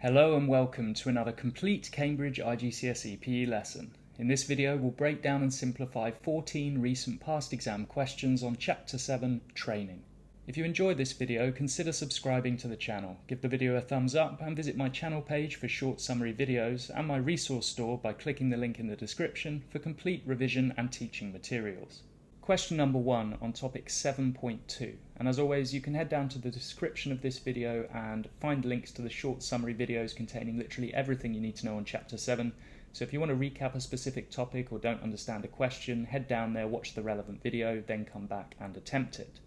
Hello and welcome to another complete Cambridge IGCSE PE lesson. In this video we'll break down and simplify 14 recent past exam questions on Chapter 7, Training. If you enjoyed this video, consider subscribing to the channel, give the video a thumbs up and visit my channel page for short summary videos and my resource store by clicking the link in the description for complete revision and teaching materials. Question number 1 on topic 7.2, and as always you can head down to the description of this video and find links to the short summary videos containing literally everything you need to know on Chapter 7. So if you want to recap a specific topic or don't understand a question, head down there, watch the relevant video, then come back and attempt it.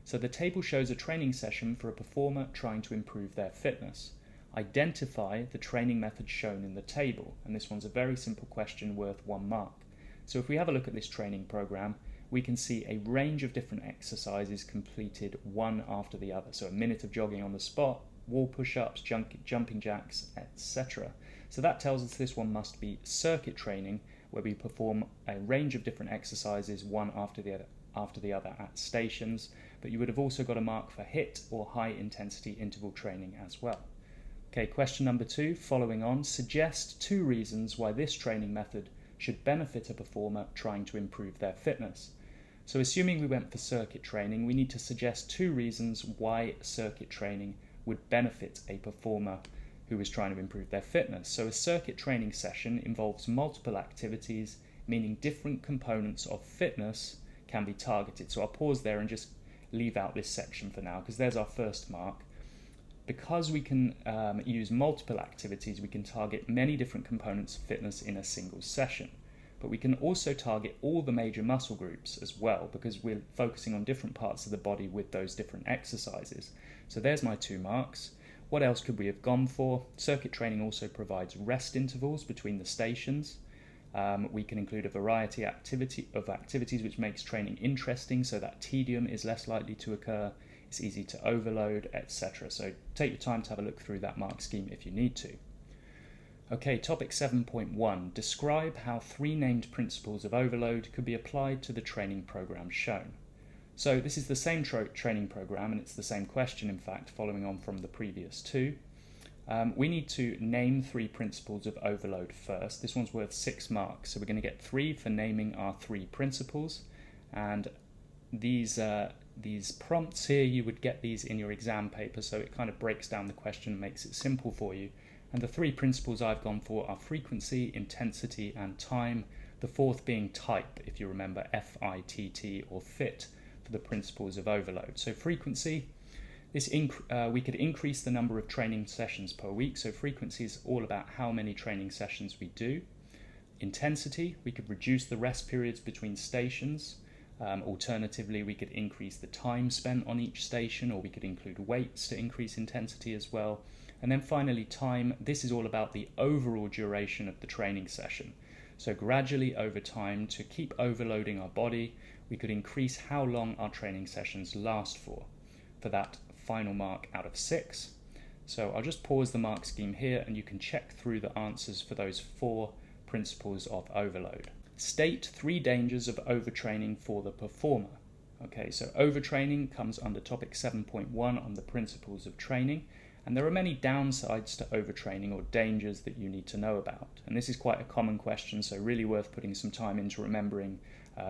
So the table shows a training session for a performer trying to improve their fitness. Identify the training methods shown in the table, and this one's a very simple question worth 1 mark. So if we have a look at this training program, we can see a range of different exercises completed one after the other. So a minute of jogging on the spot, wall push-ups, jumping jacks, etc. So that tells us this one must be circuit training, where we perform a range of different exercises one after the other at stations, but you would have also got a mark for HIIT or high intensity interval training as well. Okay, question number 2, following on, suggest 2 reasons why this training method should benefit a performer trying to improve their fitness. So assuming we went for circuit training, we need to suggest 2 reasons why circuit training would benefit a performer who is trying to improve their fitness. So a circuit training session involves multiple activities, meaning different components of fitness can be targeted. So I'll pause there and just leave out this section for now because there's our first mark. Because we can use multiple activities, we can target many different components of fitness in a single session. But we can also target all the major muscle groups as well because we're focusing on different parts of the body with those different exercises. So there's my 2 marks. What else could we have gone for? Circuit training also provides rest intervals between the stations. We can include a variety of activities which makes training interesting so that tedium is less likely to occur. It's easy to overload, etc. So take your time to have a look through that mark scheme if you need to. Okay, topic 7.1. Describe how 3 named principles of overload could be applied to the training program shown. So this is the same training program, and it's the same question, in fact, following on from the previous 2. We need to name 3 principles of overload first. This one's worth 6 marks, so we're going to get 3 for naming our 3 principles. And these prompts here, you would get these in your exam paper, so it kind of breaks down the question and makes it simple for you. And the 3 principles I've gone for are frequency, intensity, and time, the 4th being type, if you remember FITT or fit for the principles of overload. So frequency, we could increase the number of training sessions per week, so frequency is all about how many training sessions we do. Intensity, we could reduce the rest periods between stations. Alternatively, we could increase the time spent on each station, or we could include weights to increase intensity as well. And then finally, time. This is all about the overall duration of the training session. So gradually over time, to keep overloading our body, we could increase how long our training sessions last for that final mark out of 6. So I'll just pause the mark scheme here and you can check through the answers for those 4 principles of overload. State 3 dangers of overtraining for the performer. Okay, so overtraining comes under topic 7.1 on the principles of training. And there are many downsides to overtraining or dangers that you need to know about. And this is quite a common question, so really worth putting some time into remembering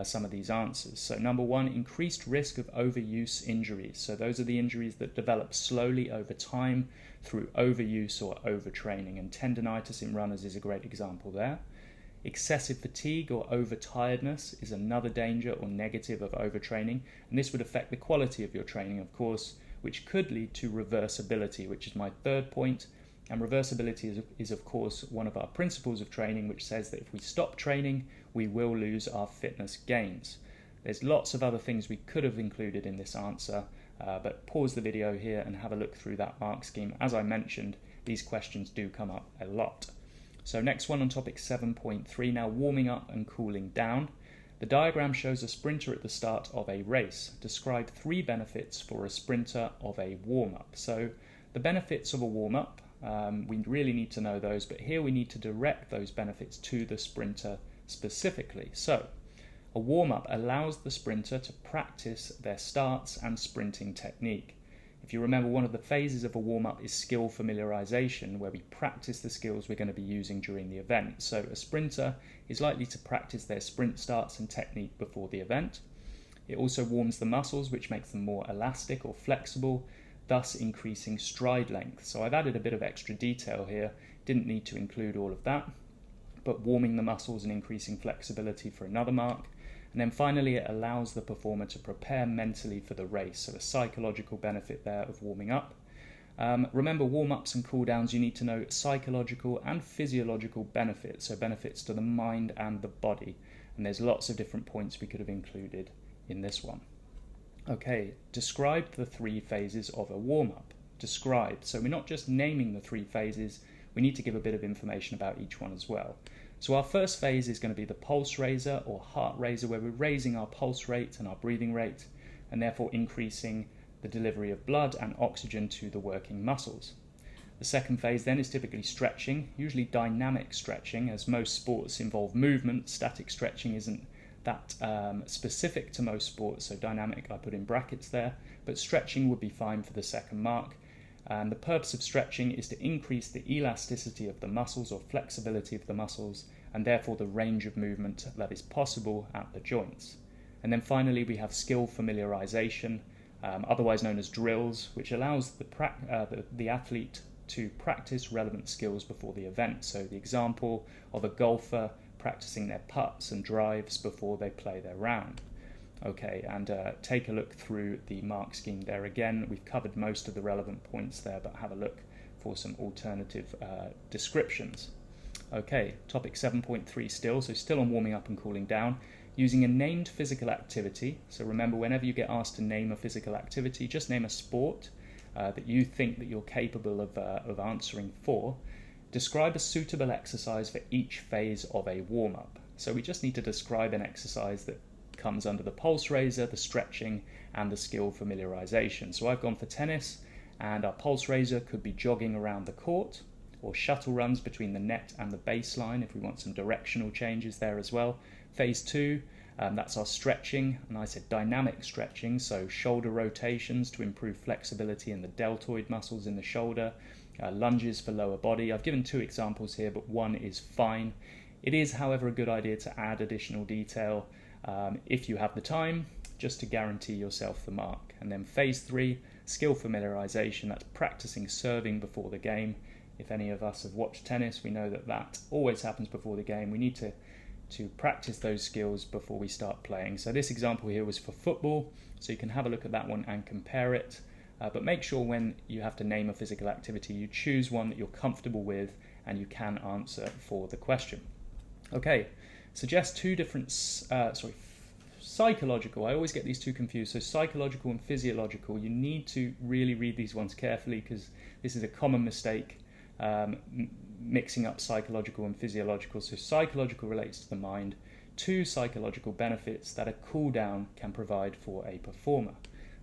some of these answers. So number 1, increased risk of overuse injuries. So those are the injuries that develop slowly over time through overuse or overtraining. And tendinitis in runners is a great example there. Excessive fatigue or overtiredness is another danger or negative of overtraining. And this would affect the quality of your training, of course, which could lead to reversibility, which is my 3rd point. And reversibility is of course one of our principles of training, which says that if we stop training, we will lose our fitness gains. There's lots of other things we could have included in this answer, but pause the video here and have a look through that mark scheme. As I mentioned, these questions do come up a lot. So next one on topic 7.3, now warming up and cooling down. The diagram shows a sprinter at the start of a race. Describe 3 benefits for a sprinter of a warm-up. So the benefits of a warm-up, we really need to know those, but here we need to direct those benefits to the sprinter specifically. So a warm-up allows the sprinter to practice their starts and sprinting technique. If you remember, one of the phases of a warm-up is skill familiarization, where we practice the skills we're going to be using during the event. So a sprinter is likely to practice their sprint starts and technique before the event. It also warms the muscles, which makes them more elastic or flexible, thus increasing stride length. So I've added a bit of extra detail here, didn't need to include all of that, but warming the muscles and increasing flexibility for another mark. And then finally, it allows the performer to prepare mentally for the race, so a psychological benefit there of warming up. Remember, warm-ups and cool-downs, you need to know psychological and physiological benefits, so benefits to the mind and the body. And there's lots of different points we could have included in this one. Okay, describe the 3 phases of a warm-up. Describe, so we're not just naming the 3 phases, we need to give a bit of information about each one as well. So our first phase is going to be the pulse raiser or heart raiser, where we're raising our pulse rate and our breathing rate, and therefore increasing the delivery of blood and oxygen to the working muscles. The second phase then is typically stretching, usually dynamic stretching, as most sports involve movement. Static stretching isn't that specific to most sports, so dynamic I put in brackets there, but stretching would be fine for the second mark. And the purpose of stretching is to increase the elasticity of the muscles or flexibility of the muscles, and therefore the range of movement that is possible at the joints. And then finally we have skill familiarization, otherwise known as drills, which allows the athlete to practice relevant skills before the event. So the example of a golfer practicing their putts and drives before they play their round. Okay, and take a look through the mark scheme there. Again, we've covered most of the relevant points there, but have a look for some alternative descriptions. Okay, topic 7.3 still on warming up and cooling down, using a named physical activity. So remember, whenever you get asked to name a physical activity, just name a sport that you think that you're capable of answering for. Describe a suitable exercise for each phase of a warm-up. So we just need to describe an exercise that comes under the pulse raiser, the stretching, and the skill familiarization. So I've gone for tennis, and our pulse raiser could be jogging around the court, or shuttle runs between the net and the baseline if we want some directional changes there as well. Phase 2, that's our stretching, and I said dynamic stretching, so shoulder rotations to improve flexibility in the deltoid muscles in the shoulder, lunges for lower body. I've given 2 examples here, but one is fine. It is, however, a good idea to add additional detail if you have the time, just to guarantee yourself the mark. And then phase 3, skill familiarization, that's practicing serving before the game. If any of us have watched tennis, we know that that always happens before the game. We need to practice those skills before we start playing. So this example here was for football, so you can have a look at that one and compare it. But make sure when you have to name a physical activity, you choose one that you're comfortable with and you can answer for the question. Okay, suggest 2 different, psychological, I always get these 2 confused, so psychological and physiological. You need to really read these ones carefully, because this is a common mistake, mixing up psychological and physiological. So psychological relates to the mind, 2 psychological benefits that a cool down can provide for a performer.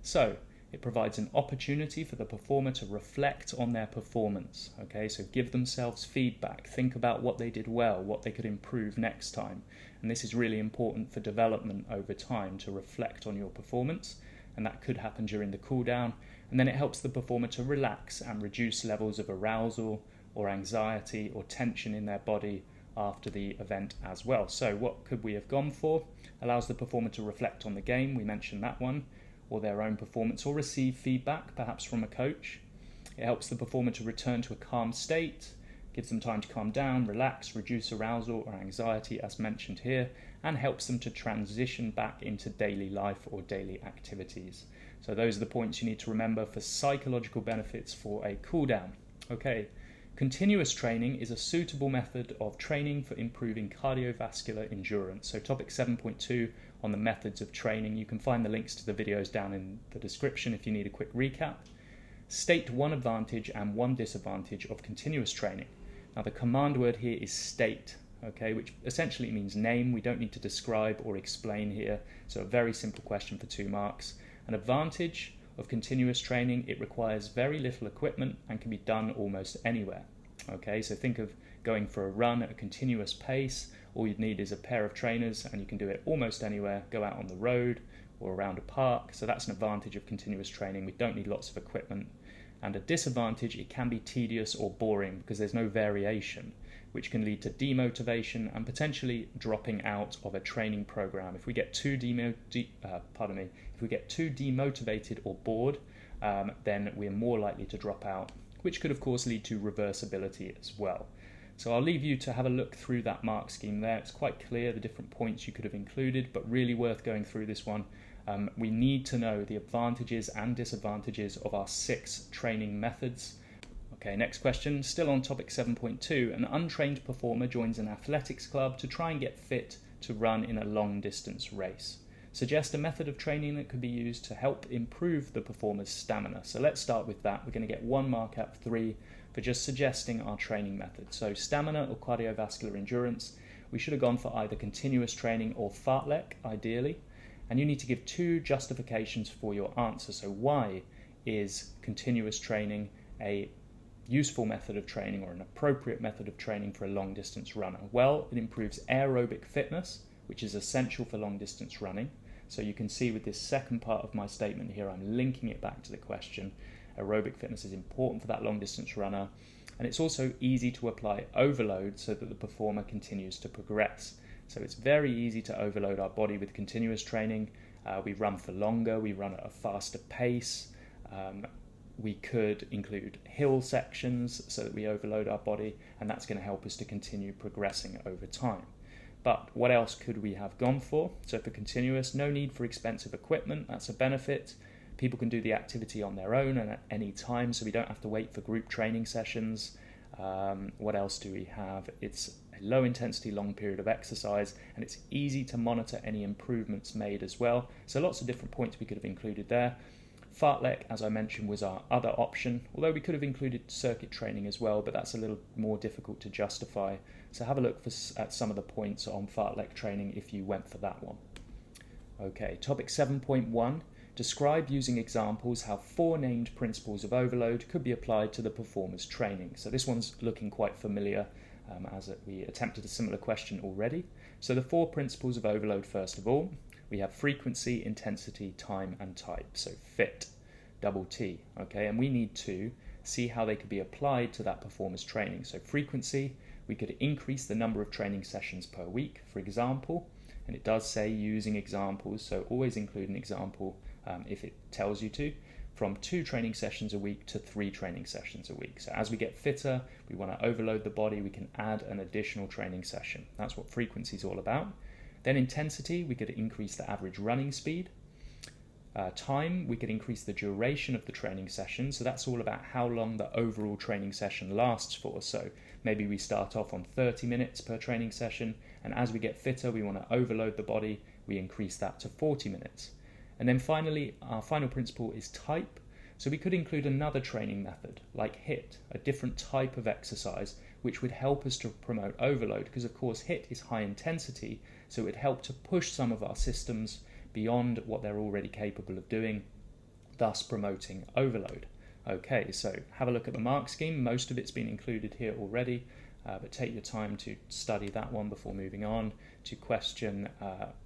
So it provides an opportunity for the performer to reflect on their performance. Okay, so give themselves feedback, think about what they did well, what they could improve next time. And this is really important for development over time, to reflect on your performance, and that could happen during the cool down. And then it helps the performer to relax and reduce levels of arousal or anxiety or tension in their body after the event as well. So what could we have gone for? Allows the performer to reflect on the game, we mentioned that one, or their own performance, or receive feedback, perhaps from a coach. It helps the performer to return to a calm state, gives them time to calm down, relax, reduce arousal or anxiety as mentioned here, and helps them to transition back into daily life or daily activities. So those are the points you need to remember for psychological benefits for a cool down. Okay, continuous training is a suitable method of training for improving cardiovascular endurance. So topic 7.2 on the methods of training. You can find the links to the videos down in the description if you need a quick recap. State 1 advantage and 1 disadvantage of continuous training. Now the command word here is state, okay, which essentially means name. We don't need to describe or explain here. So a very simple question for 2 marks. An advantage of continuous training, it requires very little equipment and can be done almost anywhere. Okay, so think of going for a run at a continuous pace. All you'd need is a pair of trainers and you can do it almost anywhere. Go out on the road or around a park. So that's an advantage of continuous training. We don't need lots of equipment. And a disadvantage, it can be tedious or boring because there's no variation, which can lead to demotivation and potentially dropping out of a training program. If we get too demotivated or bored, then we're more likely to drop out, which could of course lead to reversibility as well. So I'll leave you to have a look through that mark scheme there. It's quite clear the different points you could have included, but really worth going through this one. We need to know the advantages and disadvantages of our 6 training methods. Okay, next question, still on topic 7.2. An untrained performer joins an athletics club to try and get fit to run in a long distance race. Suggest a method of training that could be used to help improve the performer's stamina. So let's start with that. We're going to get 1 mark out of 3 for just suggesting our training method. So stamina or cardiovascular endurance, we should have gone for either continuous training or fartlek, ideally. And you need to give 2 justifications for your answer. So why is continuous training a useful method of training or an appropriate method of training for a long distance runner? Well, it improves aerobic fitness, which is essential for long distance running. So you can see with this second part of my statement here, I'm linking it back to the question. Aerobic fitness is important for that long distance runner. And it's also easy to apply overload so that the performer continues to progress. So it's very easy to overload our body with continuous training. We run for longer, we run at a faster pace. We could include hill sections so that we overload our body, and that's going to help us to continue progressing over time. But what else could we have gone for? So for continuous, no need for expensive equipment, that's a benefit. People can do the activity on their own and at any time, so we don't have to wait for group training sessions. What else do we have? It's a low intensity, long period of exercise, and it's easy to monitor any improvements made as well. So lots of different points we could have included there. Fartlek, as I mentioned, was our other option, although we could have included circuit training as well, but that's a little more difficult to justify. So have a look at some of the points on fartlek training if you went for that one. Okay, topic 7.1. Describe using examples how 4 named principles of overload could be applied to the performer's training. So this one's looking quite familiar as we attempted a similar question already. So the 4 principles of overload, first of all, we have frequency, intensity, time and type. So fit, double T, okay? And we need to see how they could be applied to that performer's training. So frequency, we could increase the number of training sessions per week, for example, and it does say using examples, so always include an example if it tells you to, from 2 training sessions a week to 3 training sessions a week. So as we get fitter, we want to overload the body, we can add an additional training session. That's what frequency is all about. Then intensity, we could increase the average running speed. Time, we could increase the duration of the training session. So that's all about how long the overall training session lasts for. So maybe we start off on 30 minutes per training session, and as we get fitter, we want to overload the body, we increase that to 40 minutes. And then finally, our final principle is type. So we could include another training method like HIIT, a different type of exercise, which would help us to promote overload, because of course HIIT is high intensity, so it would help to push some of our systems beyond what they're already capable of doing, thus promoting overload. Okay, so have a look at the mark scheme. Most of it's been included here already, but take your time to study that one before moving on to question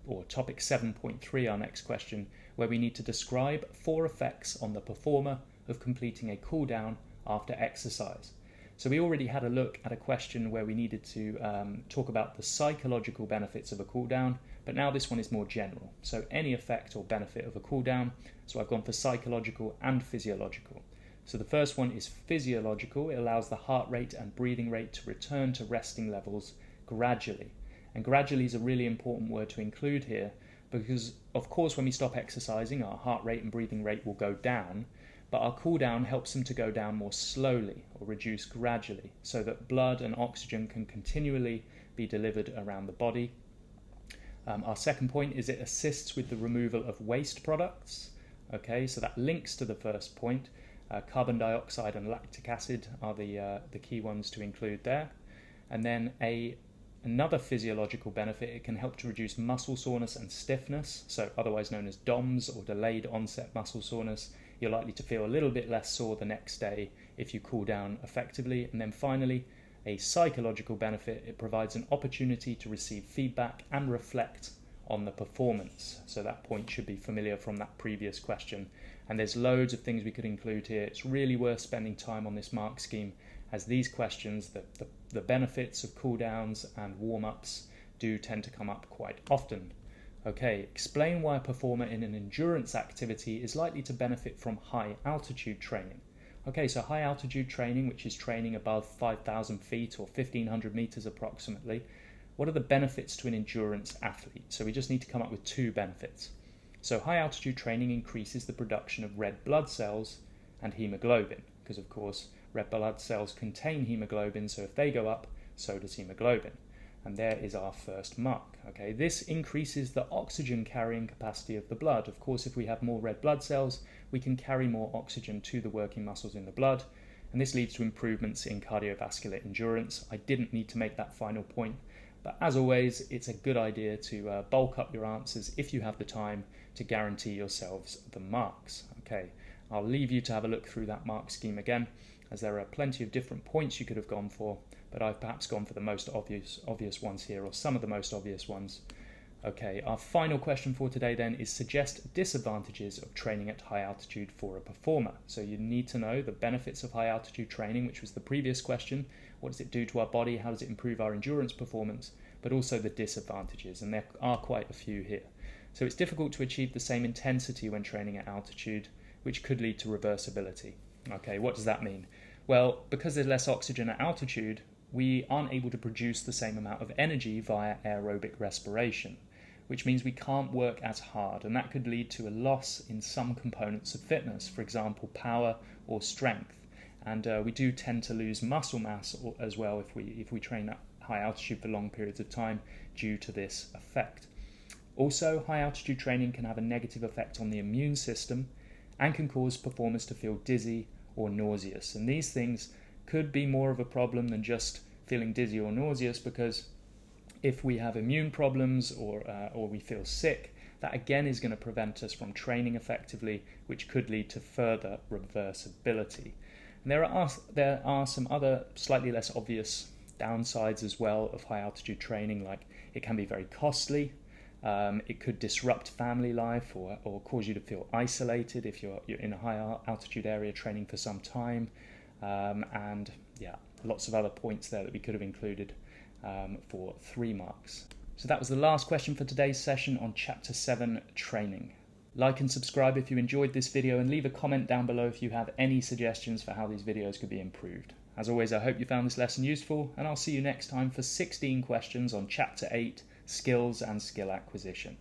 or topic 7.3, our next question, where we need to describe 4 effects on the performer of completing a cool down after exercise. So we already had a look at a question where we needed to talk about the psychological benefits of a cool down, but now this one is more general. So any effect or benefit of a cool down. So I've gone for psychological and physiological. So the first one is physiological. It allows the heart rate and breathing rate to return to resting levels gradually. And gradually is a really important word to include here, because of course when we stop exercising, our heart rate and breathing rate will go down, but our cool down helps them to go down more slowly or reduce gradually, so that blood and oxygen can continually be delivered around the body. Our second point is it assists with the removal of waste products. Okay, so that links to the first point. Carbon dioxide and lactic acid are the key ones to include there. And then another physiological benefit, it can help to reduce muscle soreness and stiffness, so otherwise known as DOMS or delayed onset muscle soreness. You're likely to feel a little bit less sore the next day if you cool down effectively. And then finally, a psychological benefit, it provides an opportunity to receive feedback and reflect on the performance. So that point should be familiar from that previous question. And there's loads of things we could include here. It's really worth spending time on this mark scheme, as these questions, the benefits of cooldowns and warm-ups do tend to come up quite often. Okay, explain why a performer in an endurance activity is likely to benefit from high altitude training. Okay, so high altitude training, which is training above 5,000 feet or 1,500 meters approximately, what are the benefits to an endurance athlete? So we just need to come up with two benefits. So high altitude training increases the production of red blood cells and hemoglobin, because of course red blood cells contain hemoglobin, so if they go up, so does hemoglobin. And there is our first mark. Okay, this increases the oxygen carrying capacity of the blood. Of course, if we have more red blood cells, we can carry more oxygen to the working muscles in the blood, and this leads to improvements in cardiovascular endurance. I didn't need to make that final point, but as always, it's a good idea to bulk up your answers if you have the time to guarantee yourselves the marks. Okay, I'll leave you to have a look through that mark scheme again, as there are plenty of different points you could have gone for, but I've perhaps gone for the most obvious ones here, or some of the most obvious ones. Okay, our final question for today then is suggest disadvantages of training at high altitude for a performer. So you need to know the benefits of high altitude training, which was the previous question. What does it do to our body? How does it improve our endurance performance? But also the disadvantages, and there are quite a few here. So it's difficult to achieve the same intensity when training at altitude, which could lead to reversibility. Okay, what does that mean? Well, because there's less oxygen at altitude, we aren't able to produce the same amount of energy via aerobic respiration, which means we can't work as hard, and that could lead to a loss in some components of fitness, for example, power or strength. And we do tend to lose muscle mass as well if we train at high altitude for long periods of time due to this effect. Also, high altitude training can have a negative effect on the immune system and can cause performers to feel dizzy or nauseous. And these things could be more of a problem than just feeling dizzy or nauseous, because if we have immune problems or we feel sick, that again is going to prevent us from training effectively, which could lead to further reversibility. And there are some other slightly less obvious downsides as well of high altitude training, like it can be very costly. It could disrupt family life or cause you to feel isolated if you're in a high altitude area training for some time. And yeah, lots of other points there that we could have included for 3 marks. So that was the last question for today's session on Chapter 7 Training. Like and subscribe if you enjoyed this video, and leave a comment down below if you have any suggestions for how these videos could be improved. As always, I hope you found this lesson useful, and I'll see you next time for 16 questions on Chapter 8, Skills and Skill Acquisition.